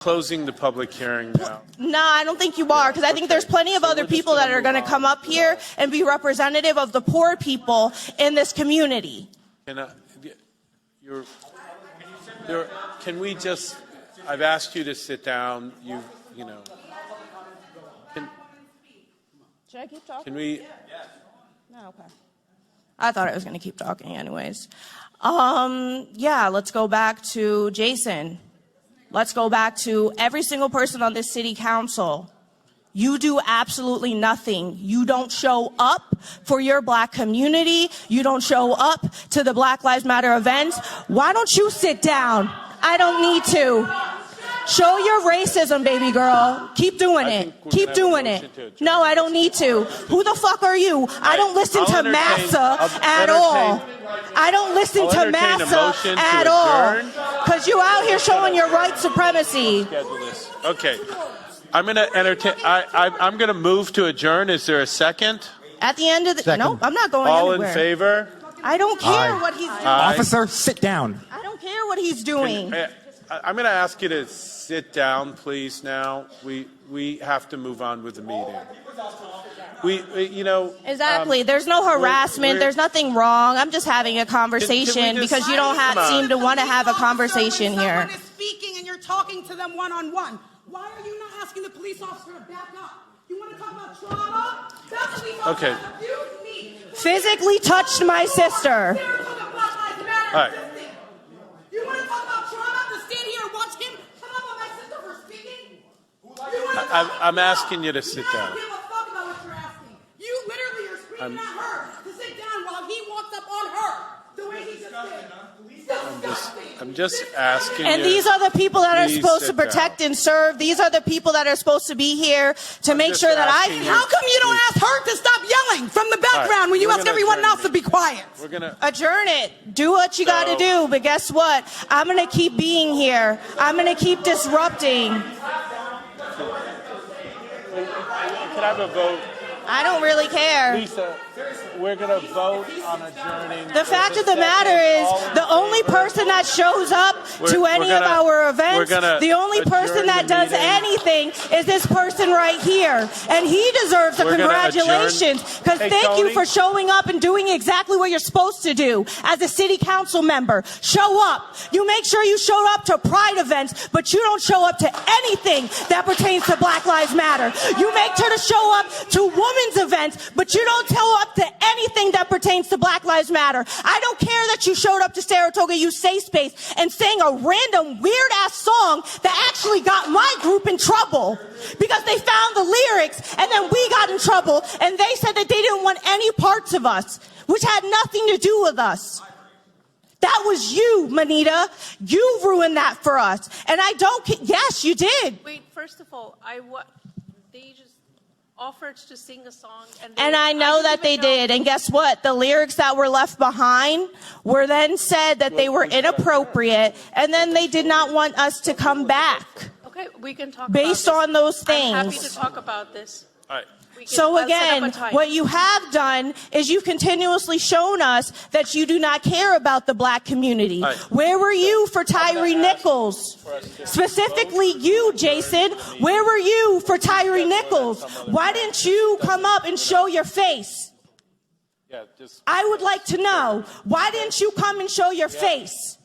Closing the public hearing now. No, I don't think you are, because I think there's plenty of other people that are going to come up here and be representative of the poor people in this community. Can we just? I've asked you to sit down. You know. Should I keep talking? Can we? No, okay. I thought I was going to keep talking anyways. Yeah, let's go back to Jason. Let's go back to every single person on this city council. You do absolutely nothing. You don't show up for your black community. You don't show up to the Black Lives Matter events. Why don't you sit down? I don't need to. Show your racism, baby girl. Keep doing it. Keep doing it. No, I don't need to. Who the fuck are you? I don't listen to Massa at all. I don't listen to Massa at all. Because you out here showing your white supremacy. Okay. I'm going to entertain. I'm going to move to adjourn. Is there a second? At the end of the... Second. Nope, I'm not going All anywhere. in favor? I don't care what he's doing. Officer, sit down. I don't care what he's doing. I'm going to ask you to sit down, please, now. We have to move on with the meeting. Exactly. There's no harassment. There's nothing wrong. I'm just having a conversation because you don't seem to want to have a conversation here. Someone is speaking and you're talking to them one-on-one. Why are you not asking the police officer to back up? You want to talk about trauma? That police officer abused me. Physically touched my sister. All right. You want to talk about trauma? To stand here and watch him come up on my sister for speaking? I'm asking you to sit down. I don't give a fuck about what you're asking. You literally are screaming at her to sit down while he walks up on her the way he just did. I'm just asking And you. these are the people that are Please supposed to sit protect down. and serve. These are the people that are supposed to be here to make just sure that I asking you. How come you don't ask her to stop yelling from the background when you we're ask gonna everyone adjourn else to be quiet? We're gonna. adjourn it. Do what you got to do. But guess what? I'm going to keep being here. I'm going to keep disrupting. Can I have a vote? I don't really care. Lisa, we're going to vote on adjourning. The fact of the matter is, the only person that shows up to any of our events, the only person that does anything is this person right here. And he deserves a congratulations. Because thank you for showing up and doing exactly what you're supposed to do as a city council member. Show up. You make sure you show up to Pride events, but you don't show up to anything that pertains to Black Lives Matter. You make sure to show up to women's events, but you don't show up to anything that pertains to Black Lives Matter. I don't care that you showed up to Saratoga Youth Safe Space and sang a random weird-ass song that actually got my group in trouble because they found the lyrics and then we got in trouble and they said that they didn't want any parts of us, which had nothing to do with us. That was you, Manita. You ruined that for us. And I don't, yes, you did. Wait, first of all, they just offered to sing a song. And I know that they did. And guess what? The lyrics that were left behind were then said that they were inappropriate. And then they did not want us to come back. Okay, we can talk based about on those things. I'm happy to talk about this. All right. So again, what you have done is you've continuously shown us that you do not care about the black community. Right. Where were you for Tyree Nichols? Specifically you, Jason. Where were you for Tyree Nichols? Why didn't you come up and show your face? I would like to know, why didn't you come and show your face?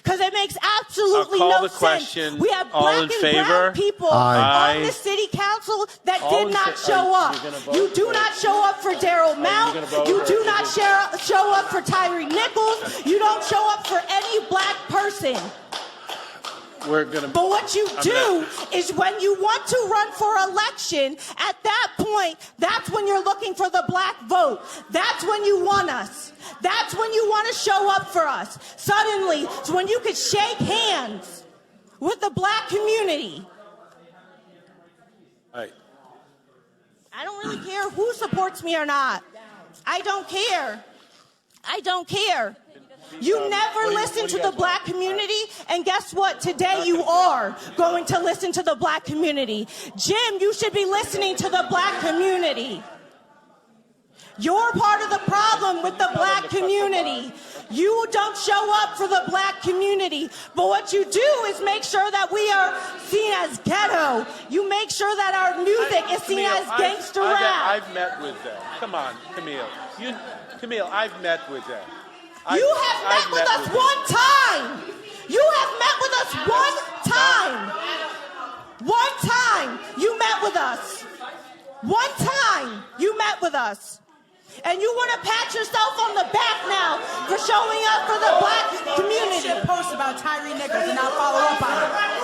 Because it makes absolutely no sense. We have black and brown people on the city council that did not show up. You do not show up for Daryl Mount. You do not show up for Tyree Nichols. You don't show up for any black person. But what you do is when you want to run for election, at that point, that's when you're looking for the black vote. That's when you want us. That's when you want to show up for us. Suddenly, it's when you could shake hands with the black community. Right. I don't really care who supports me or not. I don't care. I don't care. You never listen to the black community, and guess what? Today you are going to listen to the black community. Jim, you should be listening to the black community. You're part of the problem with the black community. You don't show up for the black community. But what you do is make sure that we are seen as ghetto. You make sure that our music is seen as gangster rap. I've met with them. Come on, Camille. Camille, I've met with them. You have met with us one time. You have met with us one time. One time you met with us. One time you met with us. And you want to pat yourself on the back now for showing up for the black community. You should post about Tyree Nichols and not follow up on it.